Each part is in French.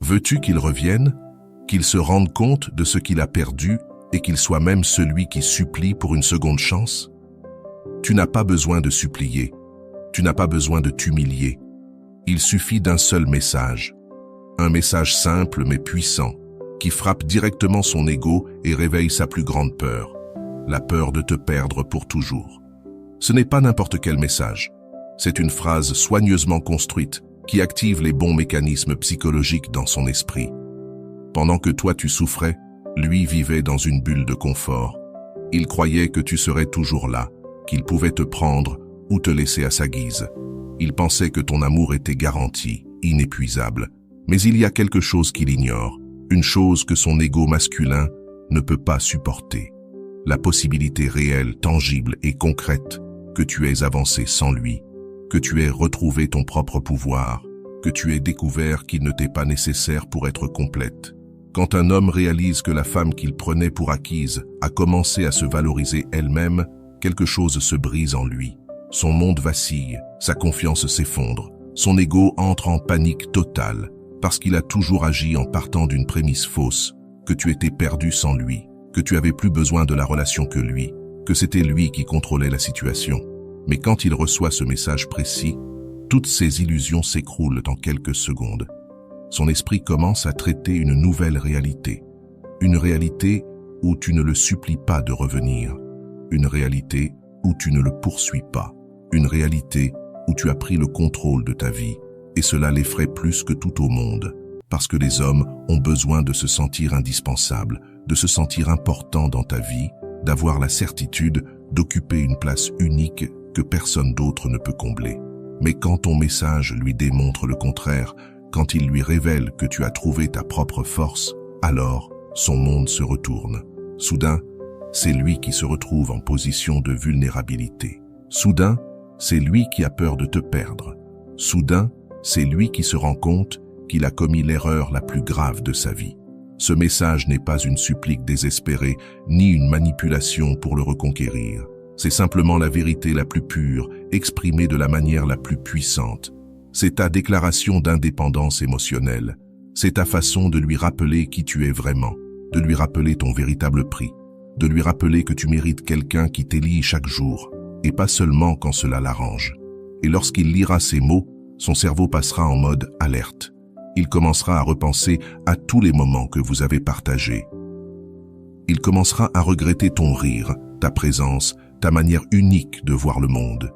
Veux-tu qu'il revienne, qu'il se rende compte de ce qu'il a perdu et qu'il soit même celui qui supplie pour une seconde chance? Tu n'as pas besoin de supplier, tu n'as pas besoin de t'humilier. Il suffit d'un seul message. Un message simple mais puissant, qui frappe directement son ego et réveille sa plus grande peur, la peur de te perdre pour toujours. Ce n'est pas n'importe quel message. C'est une phrase soigneusement construite qui active les bons mécanismes psychologiques dans son esprit. Pendant que toi tu souffrais, lui vivait dans une bulle de confort. Il croyait que tu serais toujours là, qu'il pouvait te prendre ou te laisser à sa guise. Il pensait que ton amour était garanti, inépuisable. Mais il y a quelque chose qu'il ignore, une chose que son ego masculin ne peut pas supporter. La possibilité réelle, tangible et concrète que tu aies avancé sans lui, que tu aies retrouvé ton propre pouvoir, que tu aies découvert qu'il ne t'est pas nécessaire pour être complète. Quand un homme réalise que la femme qu'il prenait pour acquise a commencé à se valoriser elle-même, quelque chose se brise en lui. Son monde vacille, sa confiance s'effondre, son ego entre en panique totale, parce qu'il a toujours agi en partant d'une prémisse fausse, que tu étais perdu sans lui, que tu avais plus besoin de la relation que lui, que c'était lui qui contrôlait la situation. Mais quand il reçoit ce message précis, toutes ses illusions s'écroulent en quelques secondes. Son esprit commence à traiter une nouvelle réalité. Une réalité où tu ne le supplies pas de revenir. Une réalité où tu ne le poursuis pas. Une réalité où tu as pris le contrôle de ta vie. Et cela l'effraie plus que tout au monde. Parce que les hommes ont besoin de se sentir indispensables, de se sentir importants dans ta vie, d'avoir la certitude d'occuper une place unique que personne d'autre ne peut combler. Mais quand ton message lui démontre le contraire, quand il lui révèle que tu as trouvé ta propre force, alors son monde se retourne. Soudain, c'est lui qui se retrouve en position de vulnérabilité. Soudain, c'est lui qui a peur de te perdre. Soudain, c'est lui qui se rend compte qu'il a commis l'erreur la plus grave de sa vie. Ce message n'est pas une supplique désespérée, ni une manipulation pour le reconquérir. C'est simplement la vérité la plus pure, exprimée de la manière la plus puissante. C'est ta déclaration d'indépendance émotionnelle. C'est ta façon de lui rappeler qui tu es vraiment, de lui rappeler ton véritable prix, de lui rappeler que tu mérites quelqu'un qui t'élit chaque jour, et pas seulement quand cela l'arrange. Et lorsqu'il lira ces mots, son cerveau passera en mode alerte. Il commencera à repenser à tous les moments que vous avez partagés. Il commencera à regretter ton rire, ta présence, ta manière unique de voir le monde.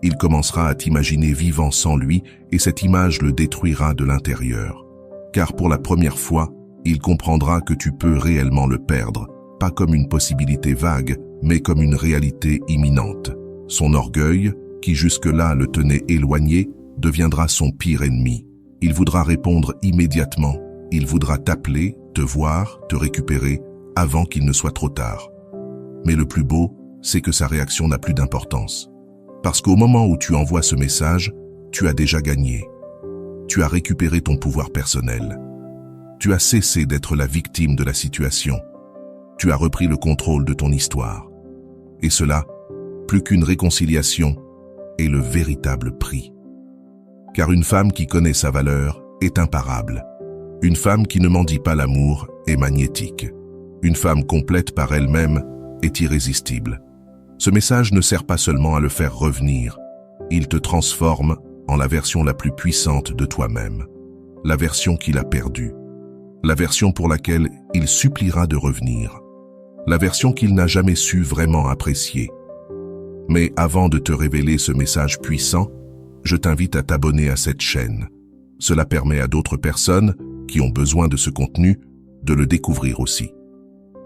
Il commencera à t'imaginer vivant sans lui et cette image le détruira de l'intérieur. Car pour la première fois, il comprendra que tu peux réellement le perdre, pas comme une possibilité vague, mais comme une réalité imminente. Son orgueil, qui jusque-là le tenait éloigné, deviendra son pire ennemi. Il voudra répondre immédiatement. Il voudra t'appeler, te voir, te récupérer, avant qu'il ne soit trop tard. Mais le plus beau, c'est que sa réaction n'a plus d'importance. Parce qu'au moment où tu envoies ce message, tu as déjà gagné. Tu as récupéré ton pouvoir personnel. Tu as cessé d'être la victime de la situation. Tu as repris le contrôle de ton histoire. Et cela, plus qu'une réconciliation, est le véritable prix. Car une femme qui connaît sa valeur est imparable. Une femme qui ne mendie pas l'amour est magnétique. Une femme complète par elle-même est irrésistible. Ce message ne sert pas seulement à le faire revenir, il te transforme en la version la plus puissante de toi-même, la version qu'il a perdue, la version pour laquelle il suppliera de revenir, la version qu'il n'a jamais su vraiment apprécier. Mais avant de te révéler ce message puissant, je t'invite à t'abonner à cette chaîne. Cela permet à d'autres personnes qui ont besoin de ce contenu de le découvrir aussi.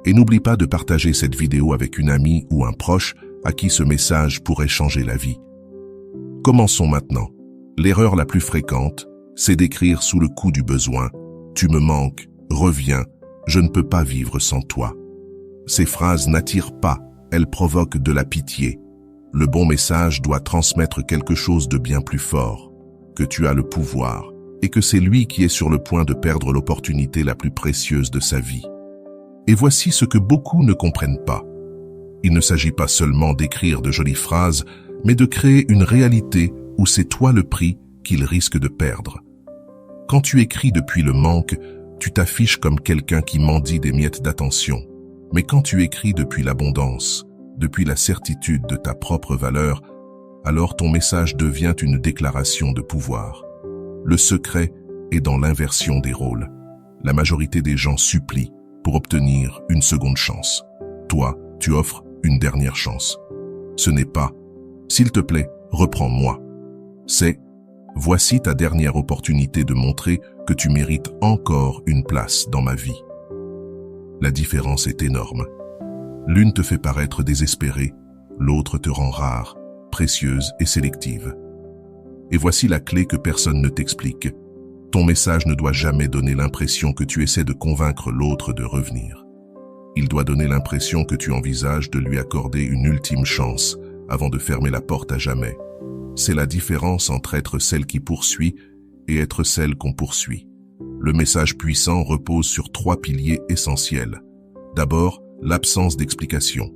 Et n'oublie pas de partager cette vidéo avec une amie ou un proche à qui ce message pourrait changer la vie. Commençons maintenant. L'erreur la plus fréquente, c'est d'écrire sous le coup du besoin « Tu me manques, reviens, je ne peux pas vivre sans toi ». Ces phrases n'attirent pas, elles provoquent de la pitié. Le bon message doit transmettre quelque chose de bien plus fort, que tu as le pouvoir et que c'est lui qui est sur le point de perdre l'opportunité la plus précieuse de sa vie. Et voici ce que beaucoup ne comprennent pas. Il ne s'agit pas seulement d'écrire de jolies phrases, mais de créer une réalité où c'est toi le prix qu'il risque de perdre. Quand tu écris depuis le manque, tu t'affiches comme quelqu'un qui mendie des miettes d'attention. Mais quand tu écris depuis l'abondance, depuis la certitude de ta propre valeur, alors ton message devient une déclaration de pouvoir. Le secret est dans l'inversion des rôles. La majorité des gens supplient pour obtenir une seconde chance. Toi, tu offres une dernière chance. Ce n'est pas « s'il te plaît, reprends-moi ». C'est « voici ta dernière opportunité de montrer que tu mérites encore une place dans ma vie ». La différence est énorme. L'une te fait paraître désespérée, l'autre te rend rare, précieuse et sélective. Et voici la clé que personne ne t'explique. Ton message ne doit jamais donner l'impression que tu essaies de convaincre l'autre de revenir. Il doit donner l'impression que tu envisages de lui accorder une ultime chance avant de fermer la porte à jamais. C'est la différence entre être celle qui poursuit et être celle qu'on poursuit. Le message puissant repose sur 3 piliers essentiels. D'abord, l'absence d'explication.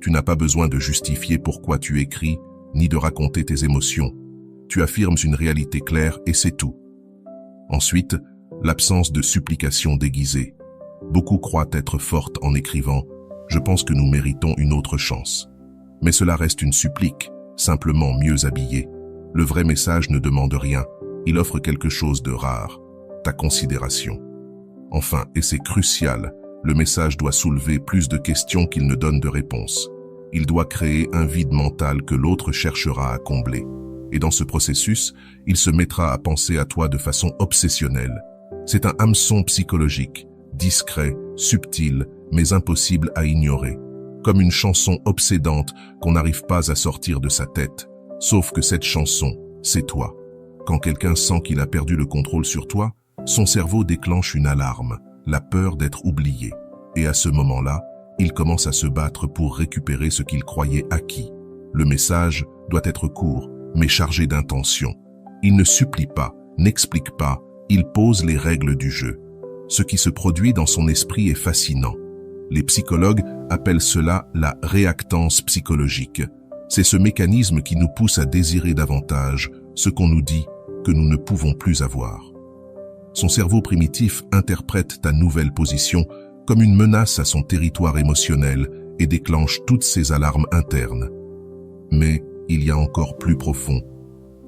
Tu n'as pas besoin de justifier pourquoi tu écris, ni de raconter tes émotions. Tu affirmes une réalité claire et c'est tout. Ensuite, l'absence de supplication déguisée. Beaucoup croient être fortes en écrivant « Je pense que nous méritons une autre chance ». Mais cela reste une supplique, simplement mieux habillée. Le vrai message ne demande rien, il offre quelque chose de rare, ta considération. Enfin, et c'est crucial, le message doit soulever plus de questions qu'il ne donne de réponses. Il doit créer un vide mental que l'autre cherchera à combler. Et dans ce processus, il se mettra à penser à toi de façon obsessionnelle. C'est un hameçon psychologique, discret, subtil, mais impossible à ignorer. Comme une chanson obsédante qu'on n'arrive pas à sortir de sa tête. Sauf que cette chanson, c'est toi. Quand quelqu'un sent qu'il a perdu le contrôle sur toi, son cerveau déclenche une alarme, la peur d'être oublié. Et à ce moment-là, il commence à se battre pour récupérer ce qu'il croyait acquis. Le message doit être court, mais chargé d'intention. Il ne supplie pas, n'explique pas, il pose les règles du jeu. Ce qui se produit dans son esprit est fascinant. Les psychologues appellent cela la réactance psychologique. C'est ce mécanisme qui nous pousse à désirer davantage ce qu'on nous dit que nous ne pouvons plus avoir. Son cerveau primitif interprète ta nouvelle position comme une menace à son territoire émotionnel et déclenche toutes ses alarmes internes. Mais il y a encore plus profond.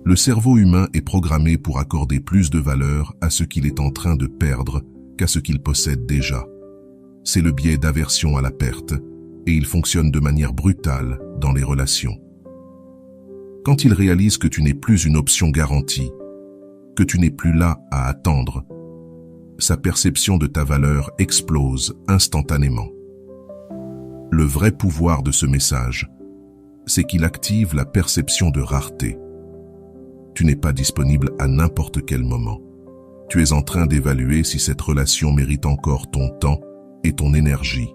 Le cerveau humain est programmé pour accorder plus de valeur à ce qu'il est en train de perdre qu'à ce qu'il possède déjà. C'est le biais d'aversion à la perte, et il fonctionne de manière brutale dans les relations. Quand il réalise que tu n'es plus une option garantie, que tu n'es plus là à attendre, sa perception de ta valeur explose instantanément. Le vrai pouvoir de ce message, c'est qu'il active la perception de rareté. Tu n'es pas disponible à n'importe quel moment. Tu es en train d'évaluer si cette relation mérite encore ton temps et ton énergie.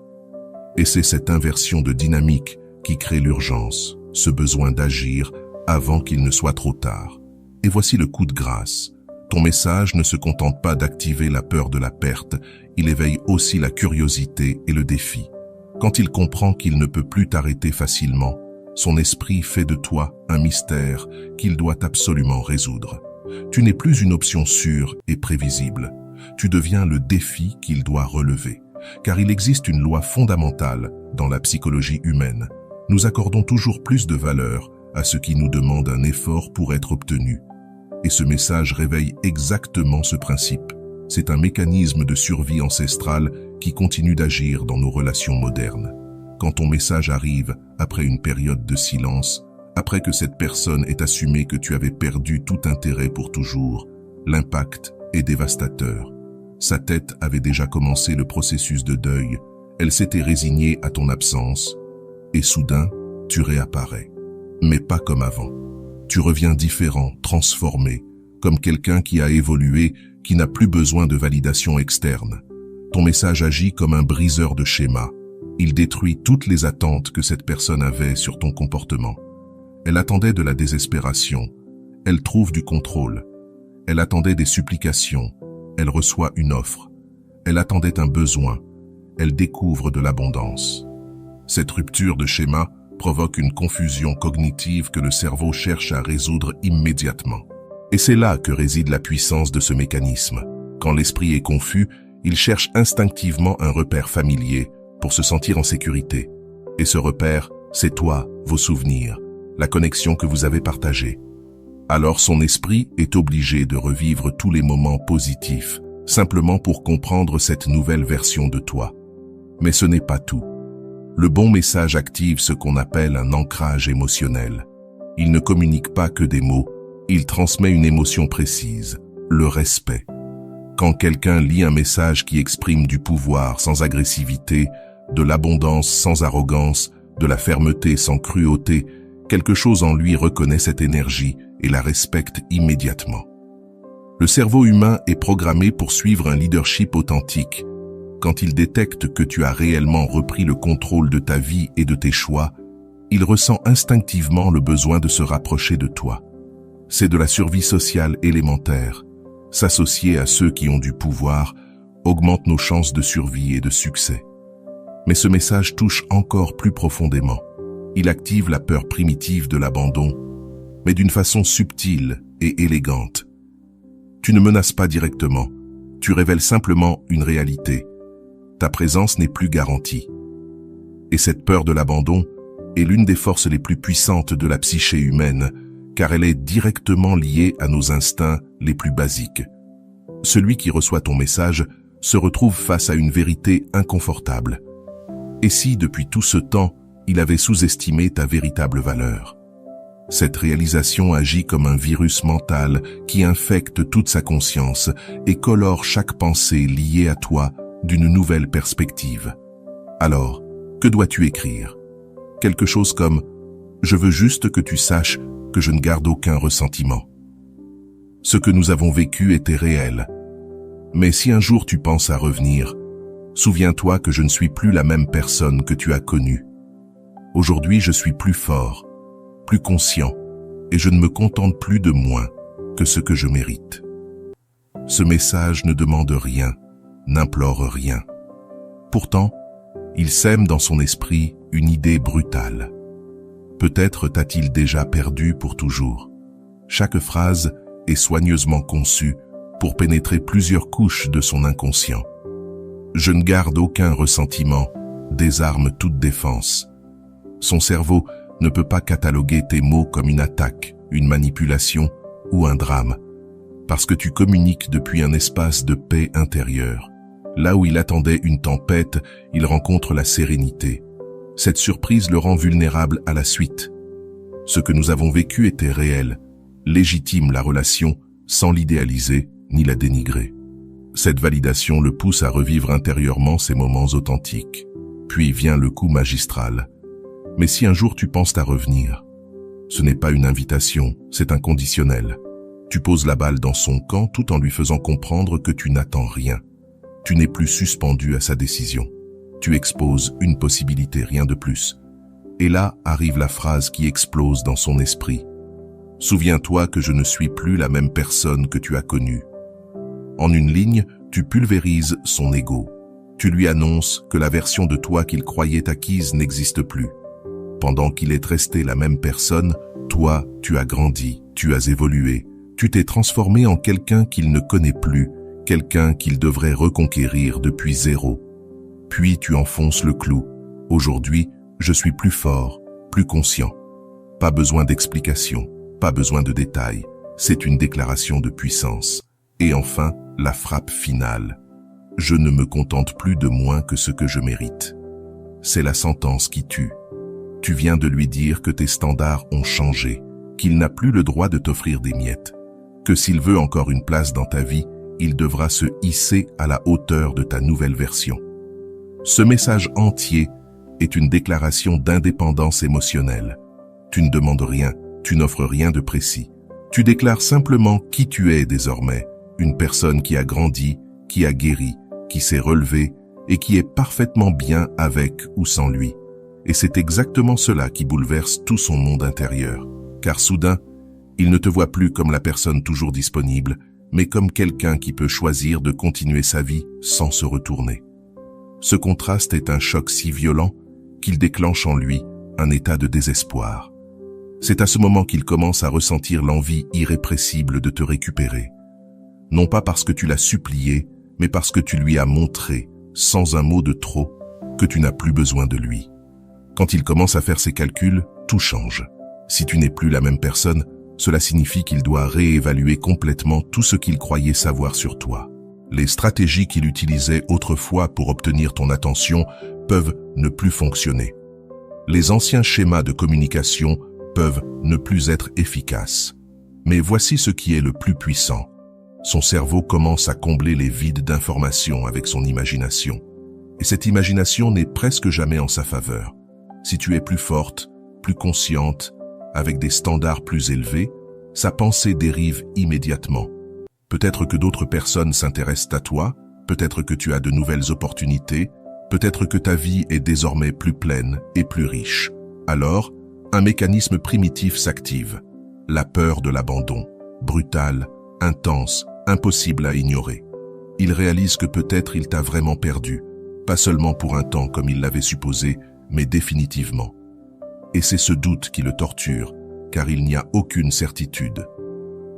Et c'est cette inversion de dynamique qui crée l'urgence, ce besoin d'agir avant qu'il ne soit trop tard. Et voici le coup de grâce. Ton message ne se contente pas d'activer la peur de la perte, il éveille aussi la curiosité et le défi. Quand il comprend qu'il ne peut plus t'arrêter facilement, son esprit fait de toi un mystère qu'il doit absolument résoudre. Tu n'es plus une option sûre et prévisible. Tu deviens le défi qu'il doit relever. Car il existe une loi fondamentale dans la psychologie humaine. Nous accordons toujours plus de valeur à ce qui nous demande un effort pour être obtenu. Et ce message réveille exactement ce principe. C'est un mécanisme de survie ancestrale qui continue d'agir dans nos relations modernes. Quand ton message arrive après une période de silence, après que cette personne ait assumé que tu avais perdu tout intérêt pour toujours, l'impact est dévastateur. Sa tête avait déjà commencé le processus de deuil, elle s'était résignée à ton absence, et soudain, tu réapparais. Mais pas comme avant. Tu reviens différent, transformé, comme quelqu'un qui a évolué, qui n'a plus besoin de validation externe. Ton message agit comme un briseur de schémas. Il détruit toutes les attentes que cette personne avait sur ton comportement. Elle attendait de la désespération. Elle trouve du contrôle. Elle attendait des supplications. Elle reçoit une offre. Elle attendait un besoin. Elle découvre de l'abondance. Cette rupture de schéma provoque une confusion cognitive que le cerveau cherche à résoudre immédiatement. Et c'est là que réside la puissance de ce mécanisme. Quand l'esprit est confus, il cherche instinctivement un repère familier pour se sentir en sécurité. Et ce repère, c'est toi, vos souvenirs, la connexion que vous avez partagée. Alors son esprit est obligé de revivre tous les moments positifs, simplement pour comprendre cette nouvelle version de toi. Mais ce n'est pas tout. Le bon message active ce qu'on appelle un ancrage émotionnel. Il ne communique pas que des mots, il transmet une émotion précise, le respect. Quand quelqu'un lit un message qui exprime du pouvoir sans agressivité, de l'abondance sans arrogance, de la fermeté sans cruauté, quelque chose en lui reconnaît cette énergie et la respecte immédiatement. Le cerveau humain est programmé pour suivre un leadership authentique. Quand il détecte que tu as réellement repris le contrôle de ta vie et de tes choix, il ressent instinctivement le besoin de se rapprocher de toi. C'est de la survie sociale élémentaire. S'associer à ceux qui ont du pouvoir augmente nos chances de survie et de succès. Mais ce message touche encore plus profondément. Il active la peur primitive de l'abandon, mais d'une façon subtile et élégante. Tu ne menaces pas directement, tu révèles simplement une réalité. Ta présence n'est plus garantie. Et cette peur de l'abandon est l'une des forces les plus puissantes de la psyché humaine, car elle est directement liée à nos instincts les plus basiques. Celui qui reçoit ton message se retrouve face à une vérité inconfortable. Et si, depuis tout ce temps, il avait sous-estimé ta véritable valeur? Cette réalisation agit comme un virus mental qui infecte toute sa conscience et colore chaque pensée liée à toi d'une nouvelle perspective. Alors, que dois-tu écrire? Quelque chose comme « Je veux juste que tu saches que je ne garde aucun ressentiment. » Ce que nous avons vécu était réel. Mais si un jour tu penses à revenir, souviens-toi que je ne suis plus la même personne que tu as connue. Aujourd'hui, je suis plus fort, plus conscient, et je ne me contente plus de moins que ce que je mérite. Ce message ne demande rien, n'implore rien. Pourtant, il sème dans son esprit une idée brutale. Peut-être t'a-t-il déjà perdu pour toujours. Chaque phrase est soigneusement conçue pour pénétrer plusieurs couches de son inconscient. Je ne garde aucun ressentiment, désarme toute défense. Son cerveau ne peut pas cataloguer tes mots comme une attaque, une manipulation ou un drame, parce que tu communiques depuis un espace de paix intérieure. Là où il attendait une tempête, il rencontre la sérénité. Cette surprise le rend vulnérable à la suite. Ce que nous avons vécu était réel, légitime la relation, sans l'idéaliser ni la dénigrer. Cette validation le pousse à revivre intérieurement ces moments authentiques. Puis vient le coup magistral. Mais si un jour tu penses à revenir, ce n'est pas une invitation, c'est un conditionnel. Tu poses la balle dans son camp tout en lui faisant comprendre que tu n'attends rien. Tu n'es plus suspendu à sa décision. Tu exposes une possibilité, rien de plus. Et là arrive la phrase qui explose dans son esprit. Souviens-toi que je ne suis plus la même personne que tu as connue. En une ligne, tu pulvérises son ego. Tu lui annonces que la version de toi qu'il croyait acquise n'existe plus. Pendant qu'il est resté la même personne, toi, tu as grandi, tu as évolué, tu t'es transformé en quelqu'un qu'il ne connaît plus, quelqu'un qu'il devrait reconquérir depuis zéro. Puis tu enfonces le clou. Aujourd'hui, je suis plus fort, plus conscient. Pas besoin d'explication, pas besoin de détails. C'est une déclaration de puissance. Et enfin, la frappe finale. Je ne me contente plus de moins que ce que je mérite. C'est la sentence qui tue. Tu viens de lui dire que tes standards ont changé, qu'il n'a plus le droit de t'offrir des miettes, que s'il veut encore une place dans ta vie, il devra se hisser à la hauteur de ta nouvelle version. Ce message entier est une déclaration d'indépendance émotionnelle. Tu ne demandes rien, tu n'offres rien de précis. Tu déclares simplement qui tu es désormais, une personne qui a grandi, qui a guéri, qui s'est relevée et qui est parfaitement bien avec ou sans lui. Et c'est exactement cela qui bouleverse tout son monde intérieur. Car soudain, il ne te voit plus comme la personne toujours disponible, mais comme quelqu'un qui peut choisir de continuer sa vie sans se retourner. Ce contraste est un choc si violent qu'il déclenche en lui un état de désespoir. C'est à ce moment qu'il commence à ressentir l'envie irrépressible de te récupérer. Non pas parce que tu l'as supplié, mais parce que tu lui as montré, sans un mot de trop, que tu n'as plus besoin de lui. Quand il commence à faire ses calculs, tout change. Si tu n'es plus la même personne, cela signifie qu'il doit réévaluer complètement tout ce qu'il croyait savoir sur toi. Les stratégies qu'il utilisait autrefois pour obtenir ton attention peuvent ne plus fonctionner. Les anciens schémas de communication peuvent ne plus être efficaces. Mais voici ce qui est le plus puissant. Son cerveau commence à combler les vides d'informations avec son imagination. Et cette imagination n'est presque jamais en sa faveur. Si tu es plus forte, plus consciente, avec des standards plus élevés, sa pensée dérive immédiatement. Peut-être que d'autres personnes s'intéressent à toi, peut-être que tu as de nouvelles opportunités, peut-être que ta vie est désormais plus pleine et plus riche. Alors, un mécanisme primitif s'active. La peur de l'abandon, brutale, intense, impossible à ignorer. Il réalise que peut-être il t'a vraiment perdu, pas seulement pour un temps comme il l'avait supposé, mais définitivement. Et c'est ce doute qui le torture, car il n'y a aucune certitude.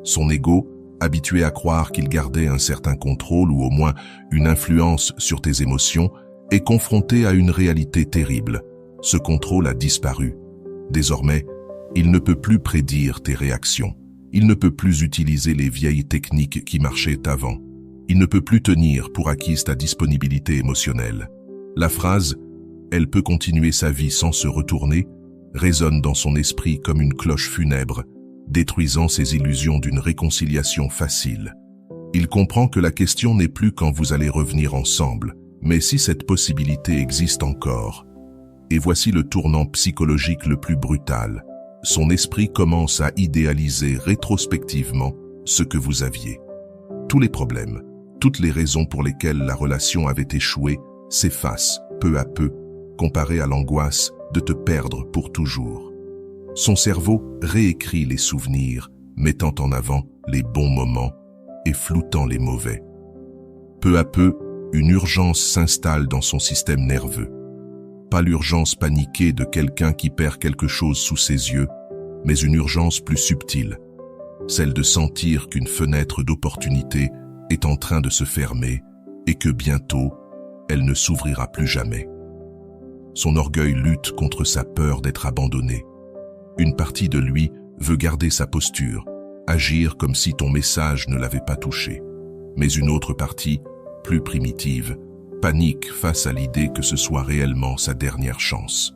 Son ego, habitué à croire qu'il gardait un certain contrôle ou au moins une influence sur tes émotions, est confronté à une réalité terrible. Ce contrôle a disparu. Désormais, il ne peut plus prédire tes réactions. Il ne peut plus utiliser les vieilles techniques qui marchaient avant. Il ne peut plus tenir pour acquise ta disponibilité émotionnelle. La phrase « Elle peut continuer sa vie sans se retourner » résonne dans son esprit comme une cloche funèbre, détruisant ses illusions d'une réconciliation facile. Il comprend que la question n'est plus quand vous allez revenir ensemble, mais si cette possibilité existe encore. Et voici le tournant psychologique le plus brutal. Son esprit commence à idéaliser rétrospectivement ce que vous aviez. Tous les problèmes, toutes les raisons pour lesquelles la relation avait échoué s'effacent peu à peu, comparé à l'angoisse de te perdre pour toujours. Son cerveau réécrit les souvenirs, mettant en avant les bons moments et floutant les mauvais. Peu à peu, une urgence s'installe dans son système nerveux. Pas l'urgence paniquée de quelqu'un qui perd quelque chose sous ses yeux, mais une urgence plus subtile, celle de sentir qu'une fenêtre d'opportunité est en train de se fermer et que bientôt, elle ne s'ouvrira plus jamais. Son orgueil lutte contre sa peur d'être abandonné. Une partie de lui veut garder sa posture, agir comme si ton message ne l'avait pas touché. Mais une autre partie, plus primitive, panique face à l'idée que ce soit réellement sa dernière chance.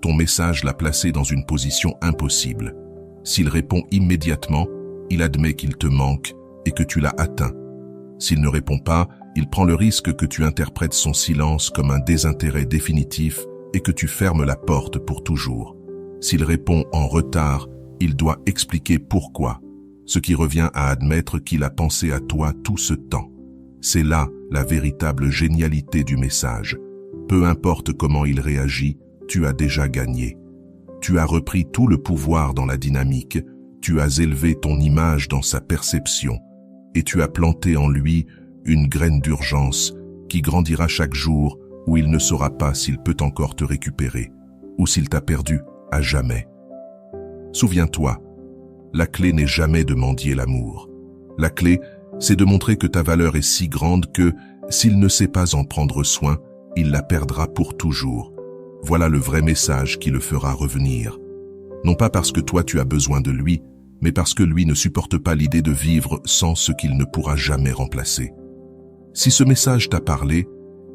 Ton message l'a placé dans une position impossible. S'il répond immédiatement, il admet qu'il te manque et que tu l'as atteint. S'il ne répond pas, il prend le risque que tu interprètes son silence comme un désintérêt définitif et que tu fermes la porte pour toujours. S'il répond en retard, il doit expliquer pourquoi, ce qui revient à admettre qu'il a pensé à toi tout ce temps. C'est là la véritable génialité du message. Peu importe comment il réagit, tu as déjà gagné. Tu as repris tout le pouvoir dans la dynamique, tu as élevé ton image dans sa perception, et tu as planté en lui une graine d'urgence qui grandira chaque jour où il ne saura pas s'il peut encore te récupérer, ou s'il t'a perdu à jamais. Souviens-toi, la clé n'est jamais de mendier l'amour. La clé, c'est de montrer que ta valeur est si grande que, s'il ne sait pas en prendre soin, il la perdra pour toujours. Voilà le vrai message qui le fera revenir. Non pas parce que toi tu as besoin de lui, mais parce que lui ne supporte pas l'idée de vivre sans ce qu'il ne pourra jamais remplacer. Si ce message t'a parlé,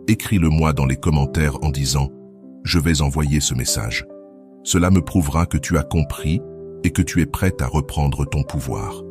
écris-le-moi dans les commentaires en disant « Je vais envoyer ce message ». Cela me prouvera que tu as compris et que tu es prête à reprendre ton pouvoir.